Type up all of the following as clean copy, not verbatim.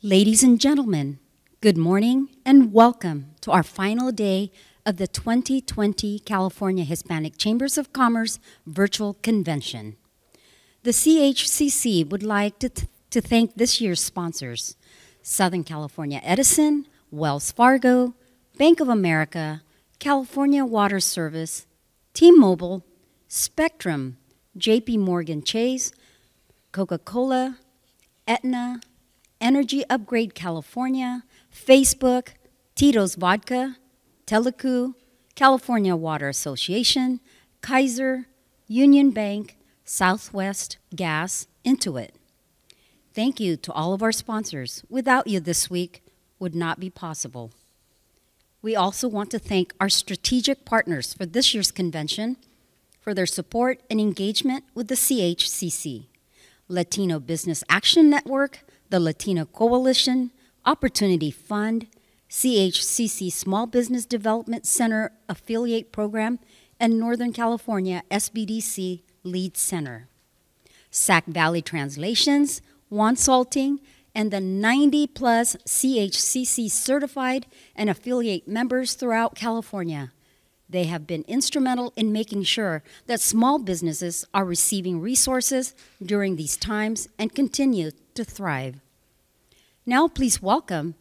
Ladies and gentlemen, good morning and welcome to our final day of the 2020 California Hispanic Chambers of Commerce Virtual Convention. The CHCC would like to thank this year's sponsors: Southern California Edison, Wells Fargo, Bank of America, California Water Service, T-Mobile, Spectrum, JP Morgan Chase, Coca-Cola, Aetna, Energy Upgrade California, Facebook, Tito's Vodka, Telecu, California Water Association, Kaiser, Union Bank, Southwest Gas, Intuit. Thank you to all of our sponsors. Without you this week would not be possible. We also want to thank our strategic partners for this year's convention for their support and engagement with the CHCC: Latino Business Action Network, the Latino Coalition, Opportunity Fund, CHCC Small Business Development Center Affiliate Program, and Northern California SBDC Lead Center. Sac Valley Translations, Wansalting, and the 90-plus CHCC certified and affiliate members throughout California. They have been instrumental in making sure that small businesses are receiving resources during these times and continue to thrive. Now please welcome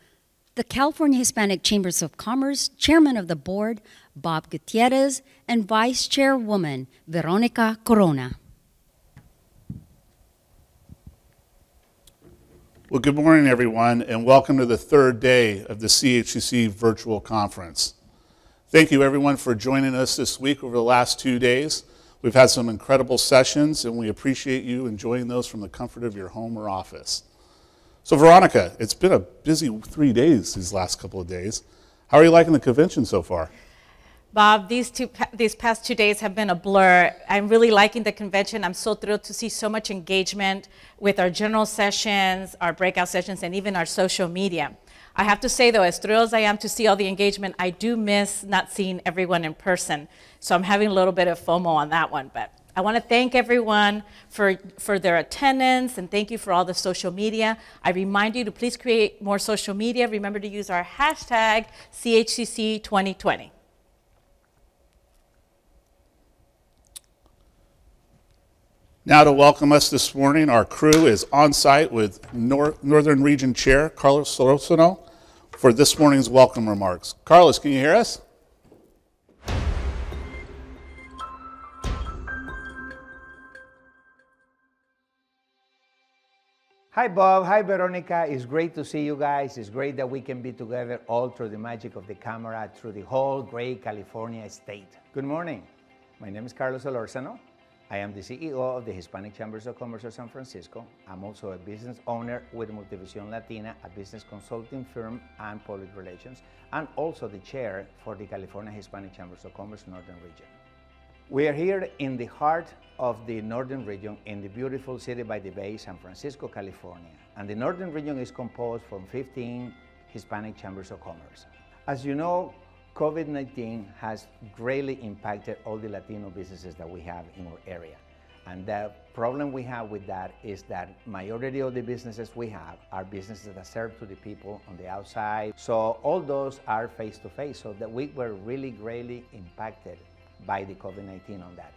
the California Hispanic Chambers of Commerce Chairman of the Board, Bob Gutierrez, and Vice Chairwoman, Veronica Corona. Well, good morning, everyone, and welcome to the third day of the CHCC Virtual Conference. Thank you, everyone, for joining us this week over the last 2 days. We've had some incredible sessions, and we appreciate you enjoying those from the comfort of your home or office. So, Veronica, it's been a busy 3 days these last couple of days. How are you liking the convention so far? Bob, these past 2 days have been a blur. I'm really liking the convention. I'm so thrilled to see so much engagement with our general sessions, our breakout sessions, and even our social media. I have to say, though, as thrilled as I am to see all the engagement, I do miss not seeing everyone in person. So I'm having a little bit of FOMO on that one. But I want to thank everyone for their attendance, and thank you for all the social media. I remind you to please create more social media. Remember to use our hashtag CHCC2020. Now to welcome us this morning, our crew is on site with Northern Region Chair Carlos Solorzano for this morning's welcome remarks. Carlos, can you hear us? Hi, Bob. Hi, Veronica. It's great to see you guys. It's great that we can be together all through the magic of the camera, through the whole great California state. Good morning. My name is Carlos Solorzano. I am the CEO of the Hispanic Chambers of Commerce of San Francisco. I'm also a business owner with Multivision Latina, a business consulting firm and public relations, and also the chair for the California Hispanic Chambers of Commerce Northern Region. We are here in the heart of the Northern Region in the beautiful city by the bay, San Francisco, California. And the Northern Region is composed from 15 Hispanic Chambers of Commerce. As you know, COVID-19 has greatly impacted all the Latino businesses that we have in our area. And the problem we have with that is that majority of the businesses we have are businesses that serve to the people on the outside. So all those are face-to-face, so that we were really greatly impacted by the COVID-19 on that.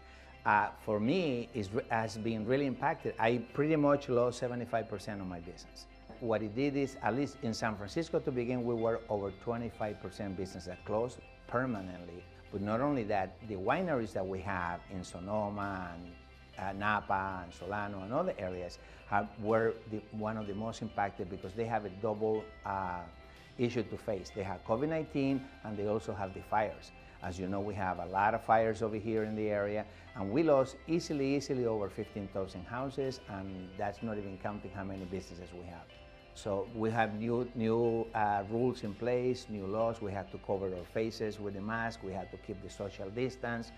For me, it has been really impacted. I pretty much lost 75% of my business. What it did is, at least in San Francisco to begin, we were over 25% business that closed permanently. But not only that, the wineries that we have in Sonoma and Napa and Solano and other areas were one of the most impacted because they have a double issue to face. They have COVID-19 and they also have the fires. As you know, we have a lot of fires over here in the area, and we lost easily over 15,000 houses, and that's not even counting how many businesses we have. So we have new rules in place, new laws. We have to cover our faces with a mask. We have to keep the social distance.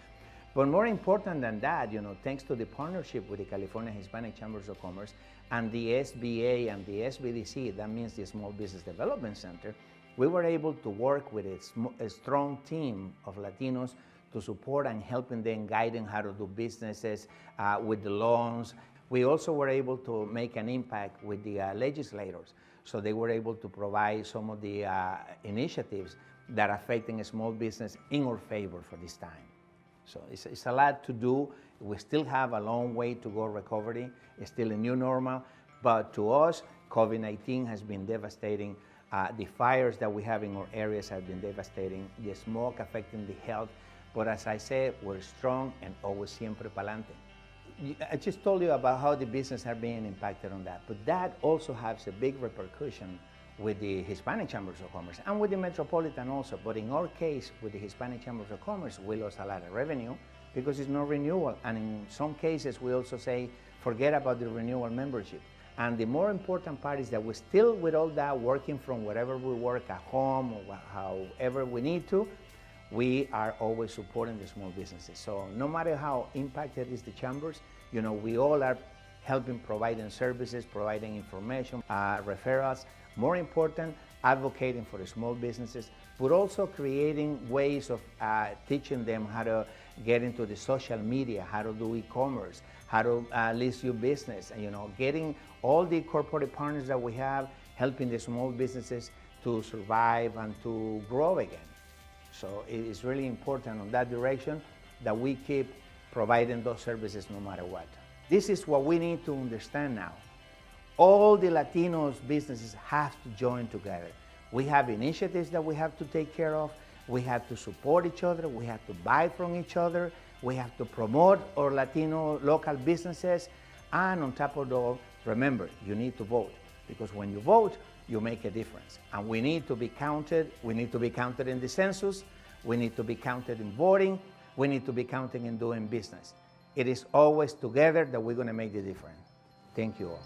But more important than that, thanks to the partnership with the California Hispanic Chambers of Commerce and the SBA and the SBDC, that means the Small Business Development Center, we were able to work with a strong team of Latinos to support and helping them, guiding how to do businesses with the loans. We also were able to make an impact with the legislators. So they were able to provide some of the initiatives that are affecting small business in our favor for this time. So it's a lot to do. We still have a long way to go recovery. It's still a new normal. But to us, COVID-19 has been devastating. The fires that we have in our areas have been devastating. The smoke affecting the health. But as I said, we're strong and always siempre pa'lante. I just told you about how the business are being impacted on that. But that also has a big repercussion with the Hispanic Chambers of Commerce and with the Metropolitan also. But in our case, with the Hispanic Chambers of Commerce, we lost a lot of revenue because it's no renewal. And in some cases, we also say, forget about the renewal membership. And the more important part is that we're still, with all that, working from wherever we work, at home or however we need to, we are always supporting the small businesses. So no matter how impacted is the chambers, you know, we all are helping, providing services, providing information, referrals. More important, advocating for the small businesses, but also creating ways of teaching them how to get into the social media, how to do e-commerce, how to list your business, and, you know, getting all the corporate partners that we have, helping the small businesses to survive and to grow again. So it is really important on that direction that we keep providing those services no matter what. This is what we need to understand now. All the Latinos businesses have to join together. We have initiatives that we have to take care of. We have to support each other. We have to buy from each other. We have to promote our Latino local businesses. And on top of all, remember, you need to vote, because when you vote, you make a difference. And we need to be counted. We need to be counted in the census. We need to be counted in voting. We need to be counted in doing business. It is always together that we're going to make the difference. Thank you all.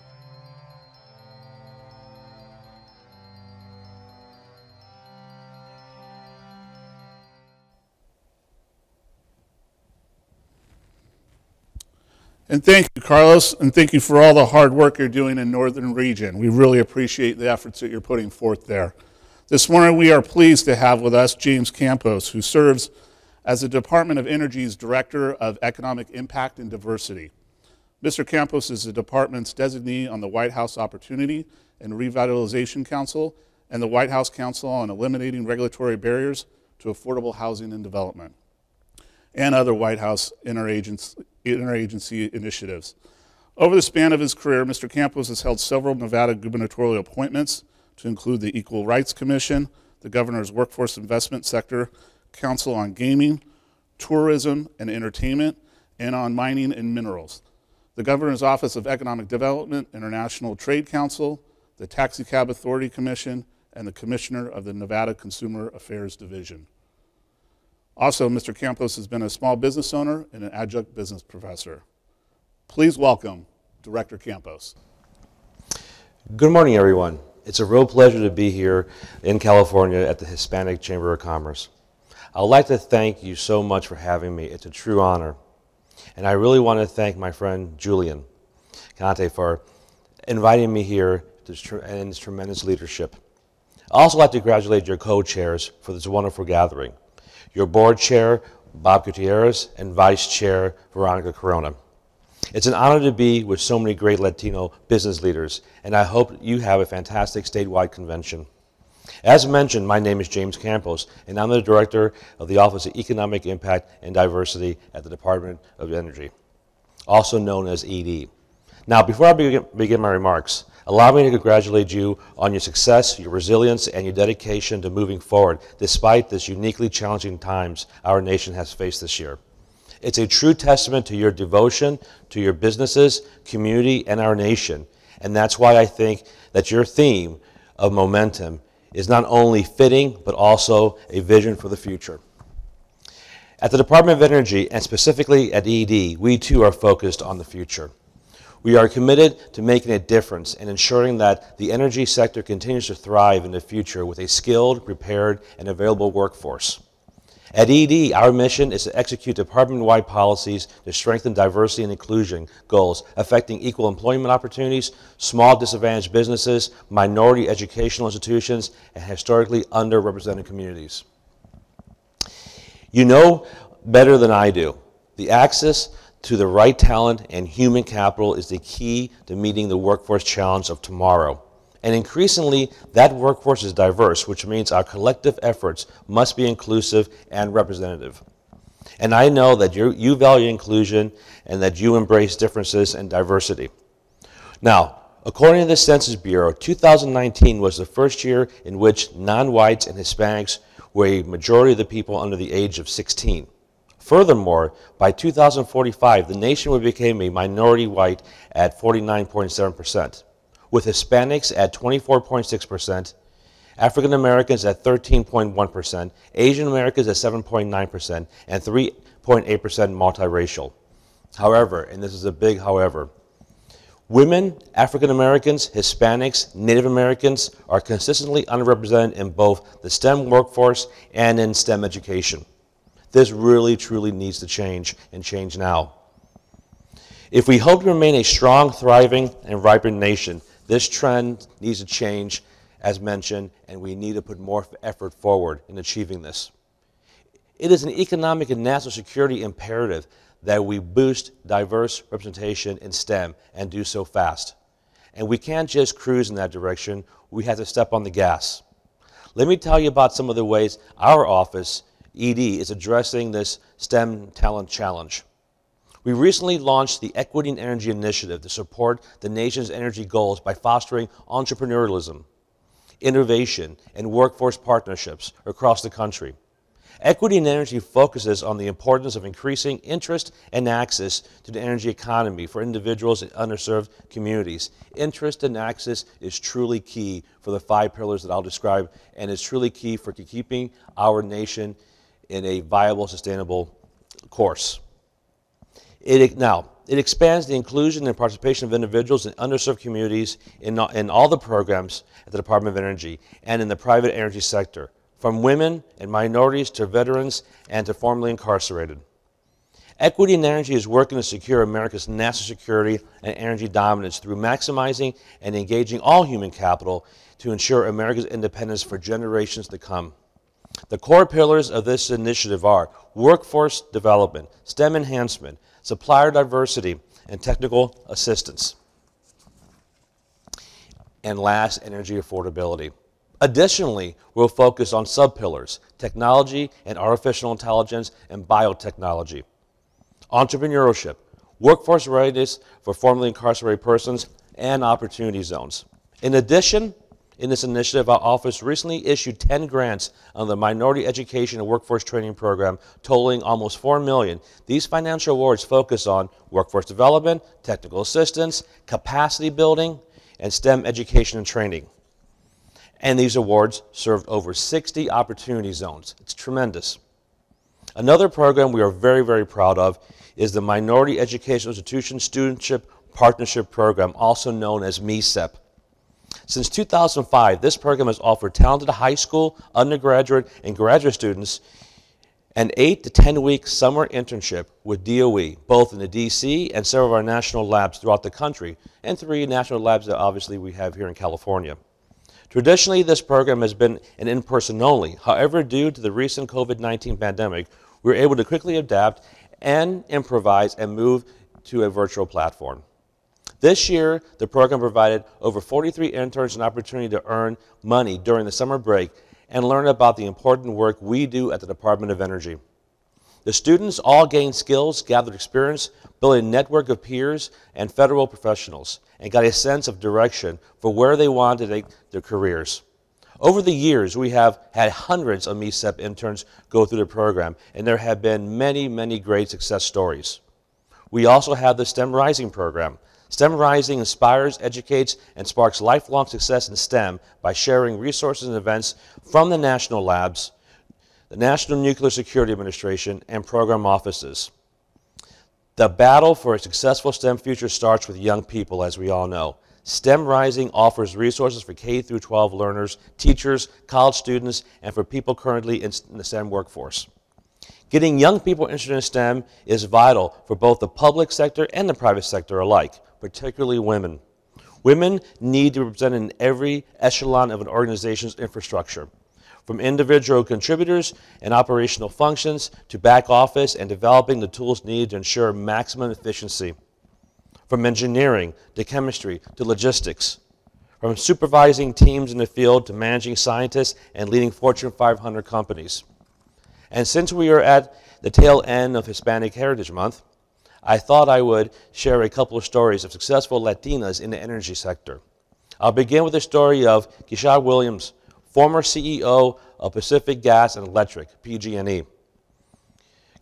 And thank you, Carlos, and thank you for all the hard work you're doing in Northern Region. We really appreciate the efforts that you're putting forth there. This morning, we are pleased to have with us James Campos, who serves as the Department of Energy's Director of Economic Impact and Diversity. Mr. Campos is the department's designee on the White House Opportunity and Revitalization Council and the White House Council on Eliminating Regulatory Barriers to Affordable Housing and Development, and other White House interagency initiatives. Over the span of his career, Mr. Campos has held several Nevada gubernatorial appointments, to include the Equal Rights Commission, the Governor's Workforce Investment Sector, Council on Gaming, Tourism and Entertainment, and on Mining and Minerals, the Governor's Office of Economic Development, International Trade Council, the Taxi Cab Authority Commission, and the Commissioner of the Nevada Consumer Affairs Division. Also, Mr. Campos has been a small business owner and an adjunct business professor. Please welcome Director Campos. Good morning, everyone. It's a real pleasure to be here in California at the Hispanic Chamber of Commerce. I'd like to thank you so much for having me. It's a true honor. And I really want to thank my friend Julian Conte for inviting me here and his tremendous leadership. I'd also like to congratulate your co-chairs for this wonderful gathering. Your board chair, Bob Gutierrez, and vice chair, Veronica Corona. It's an honor to be with so many great Latino business leaders, and I hope you have a fantastic statewide convention. As mentioned, my name is James Campos, and I'm the Director of the Office of Economic Impact and Diversity at the Department of Energy, also known as ED. Now, before I begin my remarks, allow me to congratulate you on your success, your resilience, and your dedication to moving forward, despite this uniquely challenging times our nation has faced this year. It's a true testament to your devotion to your businesses, community, and our nation. And that's why I think that your theme of momentum is not only fitting, but also a vision for the future. At the Department of Energy, and specifically at ED, we too are focused on the future. We are committed to making a difference and ensuring that the energy sector continues to thrive in the future with a skilled, prepared, and available workforce. At ED, our mission is to execute department-wide policies to strengthen diversity and inclusion goals affecting equal employment opportunities, small disadvantaged businesses, minority educational institutions, and historically underrepresented communities. You know better than I do, the access to the right talent and human capital is the key to meeting the workforce challenge of tomorrow. And increasingly, that workforce is diverse, which means our collective efforts must be inclusive and representative. And I know that you value inclusion and that you embrace differences and diversity. Now, according to the Census Bureau, 2019 was the first year in which non-whites and Hispanics were a majority of the people under the age of 16. Furthermore, by 2045, the nation would become a minority white at 49.7%, with Hispanics at 24.6%, African Americans at 13.1%, Asian Americans at 7.9%, and 3.8% multiracial. However, and this is a big however, women, African Americans, Hispanics, Native Americans are consistently underrepresented in both the STEM workforce and in STEM education. This really, truly needs to change, and change now. If we hope to remain a strong, thriving, and vibrant nation, this trend needs to change, as mentioned, and we need to put more effort forward in achieving this. It is an economic and national security imperative that we boost diverse representation in STEM and do so fast. And we can't just cruise in that direction, we have to step on the gas. Let me tell you about some of the ways our office, ED, is addressing this STEM talent challenge. We recently launched the Equity and Energy Initiative to support the nation's energy goals by fostering entrepreneurialism, innovation, and workforce partnerships across the country. Equity and Energy focuses on the importance of increasing interest and access to the energy economy for individuals in underserved communities. Interest and access is truly key for the 5 pillars that I'll describe, and is truly key for keeping our nation in a viable, sustainable course. It expands the inclusion and participation of individuals in underserved communities in all the programs at the Department of Energy and in the private energy sector, from women and minorities to veterans and to formerly incarcerated. Equity and Energy is working to secure America's national security and energy dominance through maximizing and engaging all human capital to ensure America's independence for generations to come. The core pillars of this initiative are workforce development, STEM enhancement, supplier diversity, and technical assistance. And last, energy affordability. Additionally, we'll focus on sub-pillars, technology and artificial intelligence and biotechnology, entrepreneurship, workforce readiness for formerly incarcerated persons, and opportunity zones. In addition, in this initiative, our office recently issued 10 grants on the Minority Education and Workforce Training Program, totaling almost $4 million. These financial awards focus on workforce development, technical assistance, capacity building, and STEM education and training. And these awards served over 60 opportunity zones. It's tremendous. Another program we are very, very proud of is the Minority Educational Institution Studentship Partnership Program, also known as MESEP. Since 2005, this program has offered talented high school, undergraduate, and graduate students an 8 to 10-week summer internship with DOE, both in the DC and several of our national labs throughout the country, and 3 national labs that obviously we have here in California. Traditionally, this program has been an in-person only. However, due to the recent COVID-19 pandemic, we were able to quickly adapt and improvise and move to a virtual platform. This year, the program provided over 43 interns an opportunity to earn money during the summer break and learn about the important work we do at the Department of Energy. The students all gained skills, gathered experience, built a network of peers and federal professionals, and got a sense of direction for where they wanted to take their careers. Over the years, we have had hundreds of MESEP interns go through the program, and there have been many, many great success stories. We also have the STEM Rising program. STEM Rising inspires, educates, and sparks lifelong success in STEM by sharing resources and events from the national labs, the National Nuclear Security Administration, and program offices. The battle for a successful STEM future starts with young people, as we all know. STEM Rising offers resources for K-12 learners, teachers, college students, and for people currently in the STEM workforce. Getting young people interested in STEM is vital for both the public sector and the private sector alike, particularly women. Women need to be represented in every echelon of an organization's infrastructure, from individual contributors and operational functions to back office and developing the tools needed to ensure maximum efficiency. From engineering to chemistry to logistics. From supervising teams in the field to managing scientists and leading Fortune 500 companies. And since we are at the tail end of Hispanic Heritage Month, I thought I would share a couple of stories of successful Latinas in the energy sector. I'll begin with the story of Gishad Williams, former CEO of Pacific Gas and Electric, PG&E.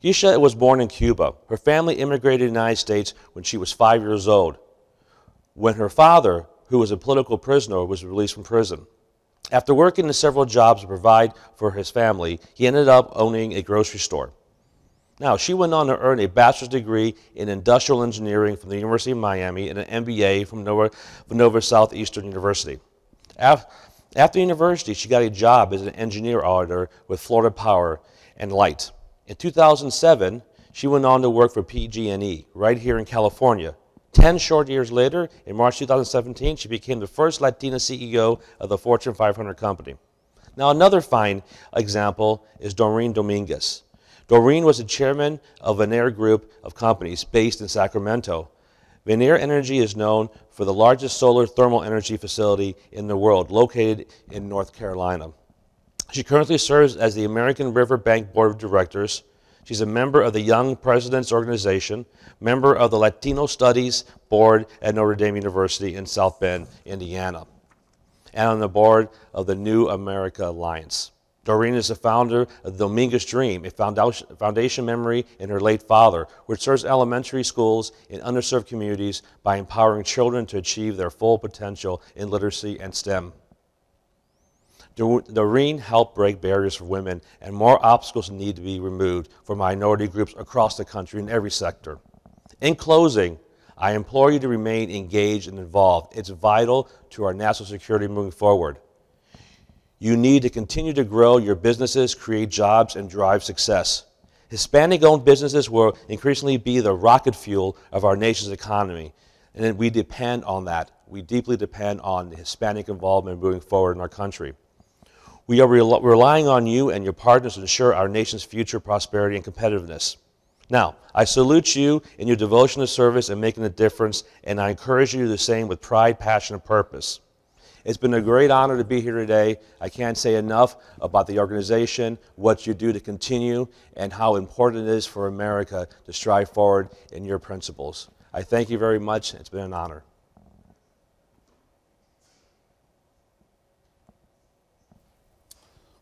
Gishad was born in Cuba. Her family immigrated to the United States when she was 5 years old, when her father, who was a political prisoner, was released from prison. After working in several jobs to provide for his family, he ended up owning a grocery store. Now, she went on to earn a bachelor's degree in industrial engineering from the University of Miami and an MBA from Nova Southeastern University. After university, she got a job as an engineer auditor with Florida Power and Light. In 2007, she went on to work for PG&E right here in California. 10 short years later, in March 2017, she became the first Latina CEO of the Fortune 500 company. Now, another fine example is Doreen Dominguez. Doreen was the chairman of Veneer Group of companies based in Sacramento. Veneer Energy is known for the largest solar thermal energy facility in the world, located in North Carolina. She currently serves as the American River Bank Board of Directors. She's a member of the Young Presidents Organization, member of the Latino Studies Board at Notre Dame University in South Bend, Indiana, and on the board of the New America Alliance. Doreen is the founder of the Dominguez Dream, a foundation memory in her late father, which serves elementary schools in underserved communities by empowering children to achieve their full potential in literacy and STEM. Doreen helped break barriers for women, and more obstacles need to be removed for minority groups across the country in every sector. In closing, I implore you to remain engaged and involved. It's vital to our national security moving forward. You need to continue to grow your businesses, create jobs, and drive success. Hispanic-owned businesses will increasingly be the rocket fuel of our nation's economy, and we depend on that. We deeply depend on the Hispanic involvement moving forward in our country. We are relying on you and your partners to ensure our nation's future prosperity and competitiveness. Now, I salute you in your devotion to service and making a difference, and I encourage you to do the same with pride, passion, and purpose. It's been a great honor to be here today. I can't say enough about the organization, what you do to continue, and how important it is for America to strive forward in your principles. I thank you very much. It's been an honor.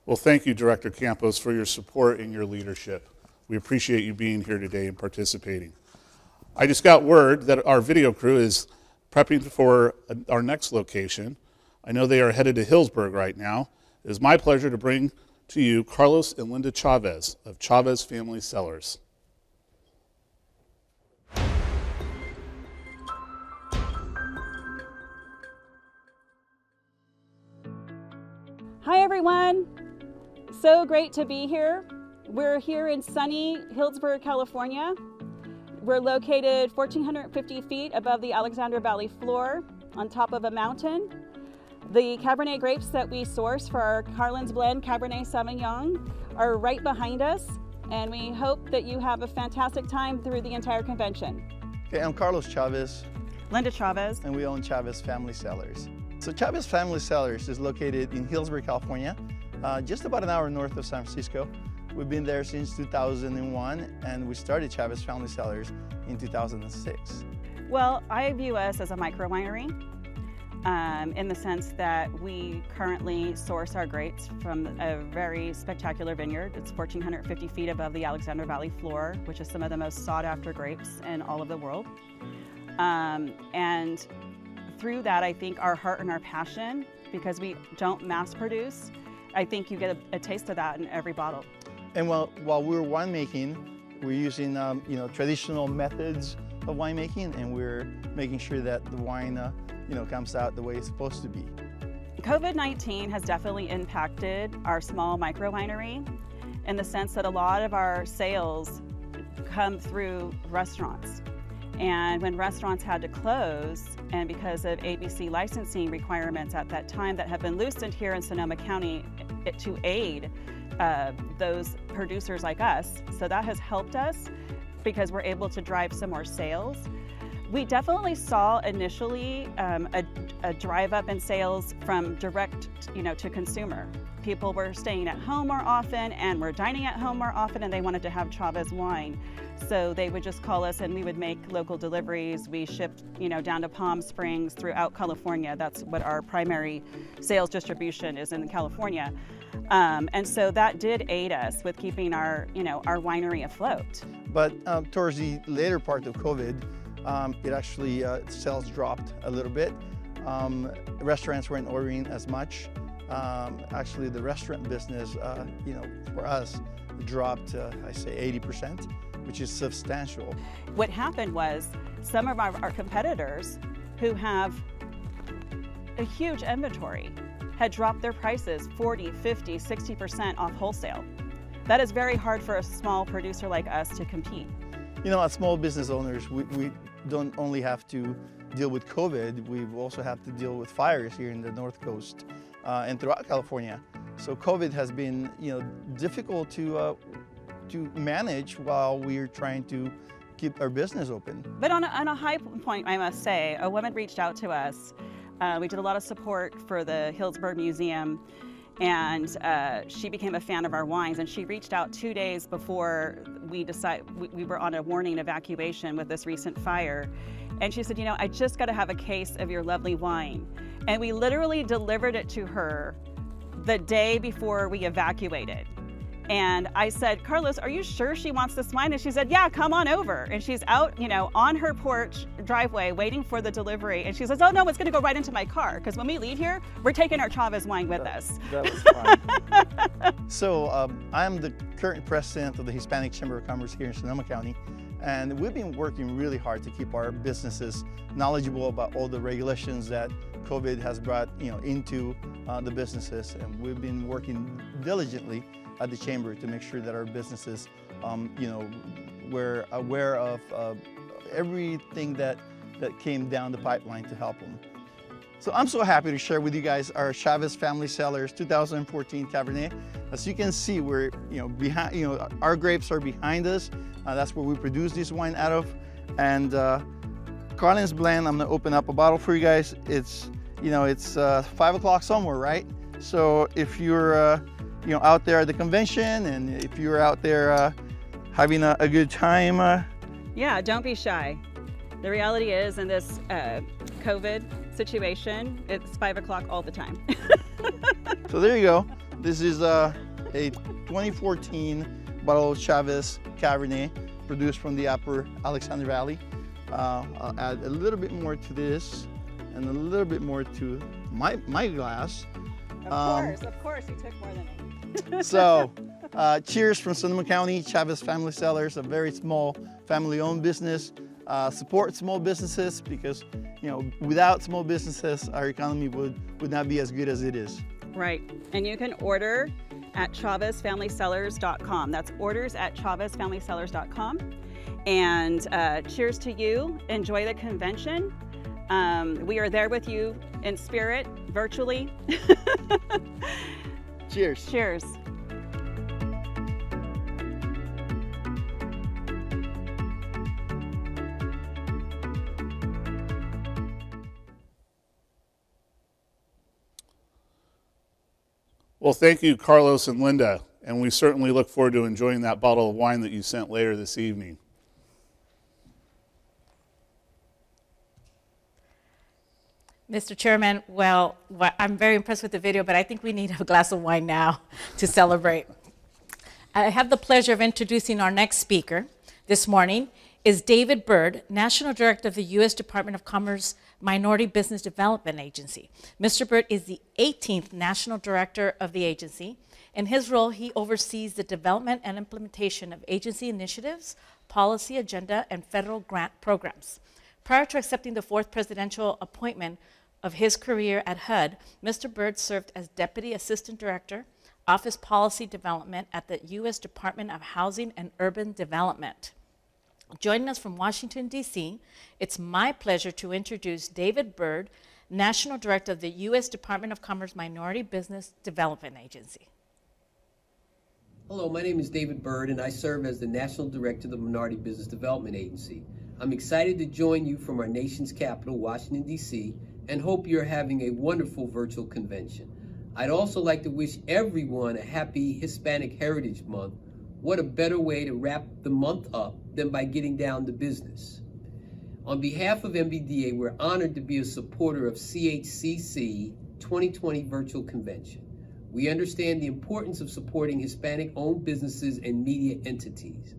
Well, thank you, Director Campos, for your support and your leadership. We appreciate you being here today and participating. I just got word that our video crew is prepping for our next location. I know they are headed to Hillsburg right now. It is my pleasure to bring to you Carlos and Linda Chavez of Chavez Family Cellars. Hi everyone, so great to be here. We're here in sunny Hillsburg, California. We're located 1,450 feet above the Alexander Valley floor on top of a mountain. The Cabernet grapes that we source for our Carlin's Blend Cabernet Sauvignon are right behind us, and we hope that you have a fantastic time through the entire convention. Okay, I'm Carlos Chavez. Linda Chavez. And we own Chavez Family Cellars. So Chavez Family Cellars is located in Hillsburg, California, just about an hour north of San Francisco. We've been there since 2001, and we started Chavez Family Cellars in 2006. Well, I view us as a micro winery. In the sense that we currently source our grapes from a very spectacular vineyard. It's 1,450 feet above the Alexander Valley floor, which is some of the most sought after grapes in all of the world. And through that, I think our heart and our passion, because we don't mass produce, I think you get a taste of that in every bottle. And while we're winemaking, we're using traditional methods of winemaking, and we're making sure that the wine comes out the way it's supposed to be. COVID-19 has definitely impacted our small micro winery in the sense that a lot of our sales come through restaurants. And when restaurants had to close, and because of ABC licensing requirements at that time that have been loosened here in Sonoma County to aid those producers like us. So that has helped us because we're able to drive some more sales. We definitely saw initially a drive up in sales from direct, to consumer. People were staying at home more often and were dining at home more often, and they wanted to have Chavez wine. So they would just call us and we would make local deliveries. We shipped, down to Palm Springs throughout California. That's what our primary sales distribution is in California. And so that did aid us with keeping our, our winery afloat. But towards the later part of COVID, it actually, sales dropped a little bit. Restaurants weren't ordering as much. Actually, the restaurant business, for us, dropped, I say 80%, which is substantial. What happened was some of our competitors who have a huge inventory had dropped their prices 40, 50, 60% off wholesale. That is very hard for a small producer like us to compete. As small business owners, we don't only have to deal with COVID, we also have to deal with fires here in the North Coast and throughout California. So COVID has been, difficult to manage while we're trying to keep our business open. But on a high point, I must say, a woman reached out to us. We did a lot of support for the Hillsborough Museum, and she became a fan of our wines, and she reached out 2 days before we were on a warning evacuation with this recent fire. And she said, I just got to have a case of your lovely wine. And we literally delivered it to her the day before we evacuated. And I said, Carlos, are you sure she wants this wine? And she said, yeah, come on over. And she's out, on her porch driveway waiting for the delivery. And she says, oh no, it's going to go right into my car. Because when we leave here, we're taking our Chavez wine with us. That was fun. So I'm the current president of the Hispanic Chamber of Commerce here in Sonoma County. And we've been working really hard to keep our businesses knowledgeable about all the regulations that COVID has brought, into the businesses. And we've been working diligently at the Chamber to make sure that our businesses, we're aware of everything that came down the pipeline to help them. So I'm so happy to share with you guys our Chavez Family Cellars 2014 Cabernet. As you can see, we're behind. Our grapes are behind us. That's where we produce this wine out of. And Carlin's blend, I'm gonna open up a bottle for you guys. It's 5 o'clock somewhere, right? So if you're out there at the convention, and if you're out there having a good time. Yeah, don't be shy. The reality is, in this COVID situation, it's 5 o'clock all the time. So there you go. This is a 2014 bottle of Chavez Cabernet, produced from the Upper Alexander Valley. I'll add a little bit more to this, and a little bit more to my glass. Of course, you took more than me. So, cheers from Sonoma County, Chavez Family Cellars, a very small family-owned business. Support small businesses because, without small businesses, our economy would not be as good as it is. Right, and you can order at ChavezFamilyCellars.com. That's orders at ChavezFamilyCellars.com. And cheers to you. Enjoy the convention. We are there with you in spirit, virtually. Cheers. Cheers. Well, thank you, Carlos and Linda, and we certainly look forward to enjoying that bottle of wine that you sent later this evening. Mr. Chairman, well, I'm very impressed with the video, but I think we need a glass of wine now to celebrate. I have the pleasure of introducing our next speaker this morning is David Byrd, National Director of the U.S. Department of Commerce Minority Business Development Agency. Mr. Byrd is the 18th National Director of the agency. In his role, he oversees the development and implementation of agency initiatives, policy agenda, and federal grant programs. Prior to accepting the fourth presidential appointment of his career at HUD, Mr. Byrd served as Deputy Assistant Director, Office Policy Development at the U.S. Department of Housing and Urban Development. Joining us from Washington, D.C., it's my pleasure to introduce David Byrd, National Director of the U.S. Department of Commerce Minority Business Development Agency. Hello, my name is David Byrd, and I serve as the National Director of the Minority Business Development Agency. I'm excited to join you from our nation's capital, Washington, D.C., and hope you're having a wonderful virtual convention. I'd also like to wish everyone a happy Hispanic Heritage Month. What a better way to wrap the month up than by getting down to business. On behalf of MBDA, we're honored to be a supporter of CHCC 2020 Virtual Convention. We understand the importance of supporting Hispanic-owned businesses and media entities.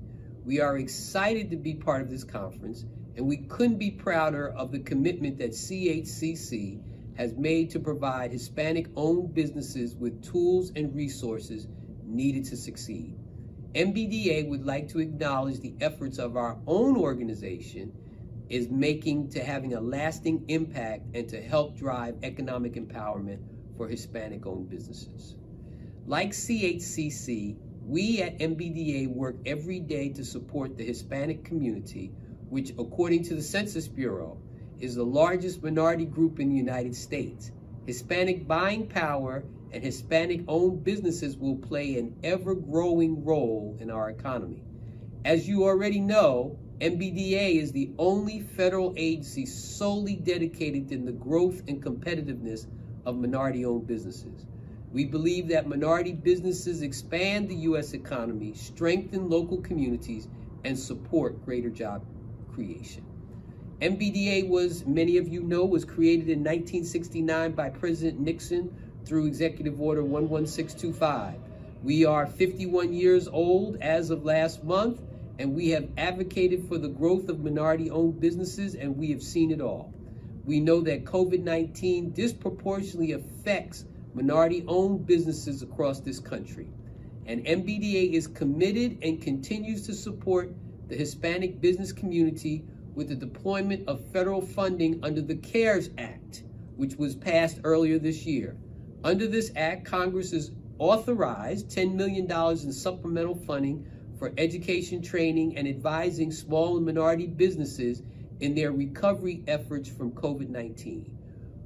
We are excited to be part of this conference, and we couldn't be prouder of the commitment that CHCC has made to provide Hispanic-owned businesses with tools and resources needed to succeed. MBDA would like to acknowledge the efforts of our own organization is making to having a lasting impact and to help drive economic empowerment for Hispanic-owned businesses. Like CHCC, we at MBDA work every day to support the Hispanic community, which, according to the Census Bureau, is the largest minority group in the United States. Hispanic buying power and Hispanic-owned businesses will play an ever-growing role in our economy. As you already know, MBDA is the only federal agency solely dedicated to the growth and competitiveness of minority-owned businesses. We believe that minority businesses expand the U.S. economy, strengthen local communities, and support greater job creation. MBDA was, many of you know, was created in 1969 by President Nixon through Executive Order 11625. We are 51 years old as of last month, and we have advocated for the growth of minority-owned businesses, and we have seen it all. We know that COVID-19 disproportionately affects minority-owned businesses across this country, and MBDA is committed and continues to support the Hispanic business community with the deployment of federal funding under the CARES Act, which was passed earlier this year. Under this act, Congress has authorized $10 million in supplemental funding for education, training, and advising small and minority businesses in their recovery efforts from COVID-19.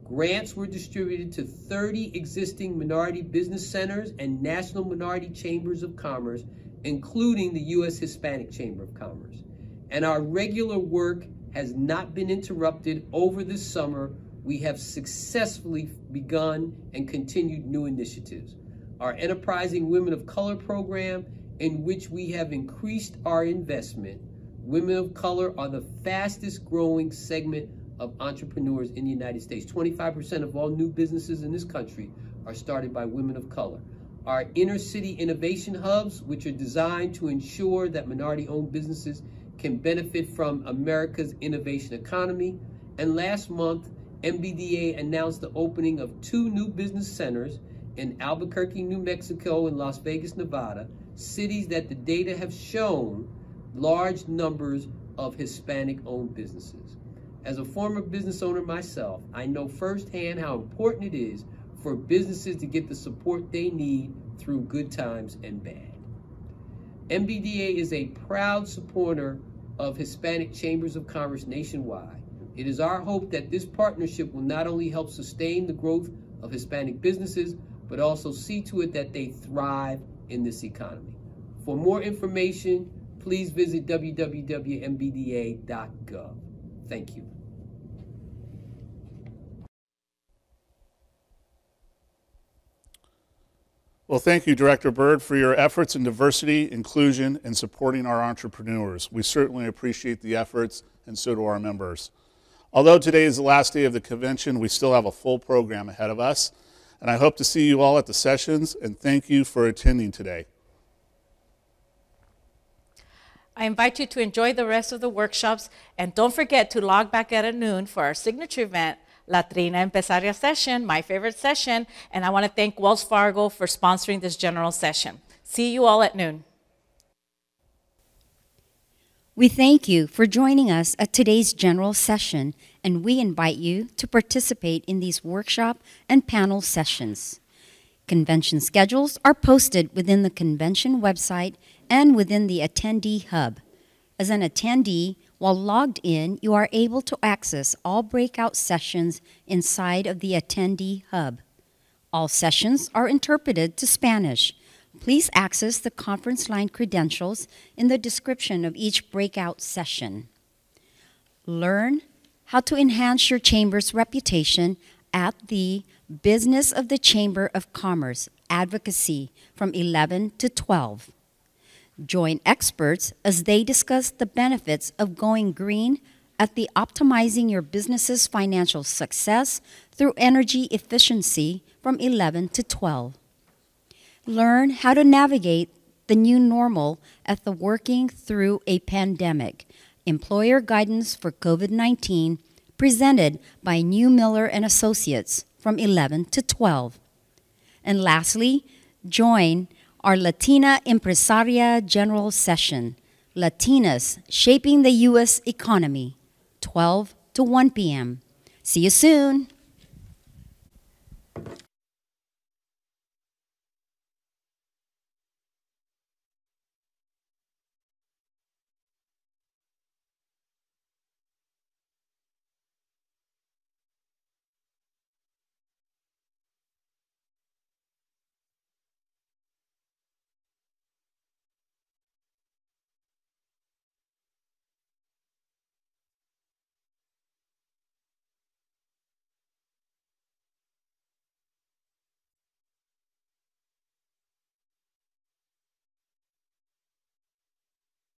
Grants were distributed to 30 existing minority business centers and national minority chambers of commerce, including the U.S. Hispanic Chamber of Commerce. And our regular work has not been interrupted over this summer. We have successfully begun and continued new initiatives. Our Enterprising Women of Color program, in which we have increased our investment. Women of color are the fastest growing segment of entrepreneurs in the United States. 25% of all new businesses in this country are started by women of color. Our inner city innovation hubs, which are designed to ensure that minority-owned businesses can benefit from America's innovation economy. And last month, MBDA announced the opening of 2 new business centers in Albuquerque, New Mexico, and Las Vegas, Nevada, cities that the data have shown large numbers of Hispanic-owned businesses. As a former business owner myself, I know firsthand how important it is for businesses to get the support they need through good times and bad. MBDA is a proud supporter of Hispanic Chambers of Commerce nationwide. It is our hope that this partnership will not only help sustain the growth of Hispanic businesses, but also see to it that they thrive in this economy. For more information, please visit www.mbda.gov. Thank you. Well, thank you, Director Byrd, for your efforts in diversity, inclusion, and supporting our entrepreneurs. We certainly appreciate the efforts, and so do our members. Although today is the last day of the convention, we still have a full program ahead of us, and I hope to see you all at the sessions, and thank you for attending today. I invite you to enjoy the rest of the workshops, and don't forget to log back at noon for our signature event, Latina Empresaria session, my favorite session, and I want to thank Wells Fargo for sponsoring this general session. See you all at noon. We thank you for joining us at today's general session, and we invite you to participate in these workshop and panel sessions. Convention schedules are posted within the convention website and within the attendee hub. As an attendee, while logged in, you are able to access all breakout sessions inside of the Attendee Hub. All sessions are interpreted to Spanish. Please access the conference line credentials in the description of each breakout session. Learn how to enhance your chamber's reputation at the Business of the Chamber of Commerce Advocacy from 11 to 12. Join experts as they discuss the benefits of going green at the Optimizing Your Business's Financial Success through Energy Efficiency from 11 to 12. Learn how to navigate the new normal at the Working Through a Pandemic, Employer Guidance for COVID-19, presented by New Miller and Associates from 11 to 12. And lastly, join our Latina Empresaria General Session, Latinas Shaping the U.S. Economy, 12 to 1 p.m. See you soon.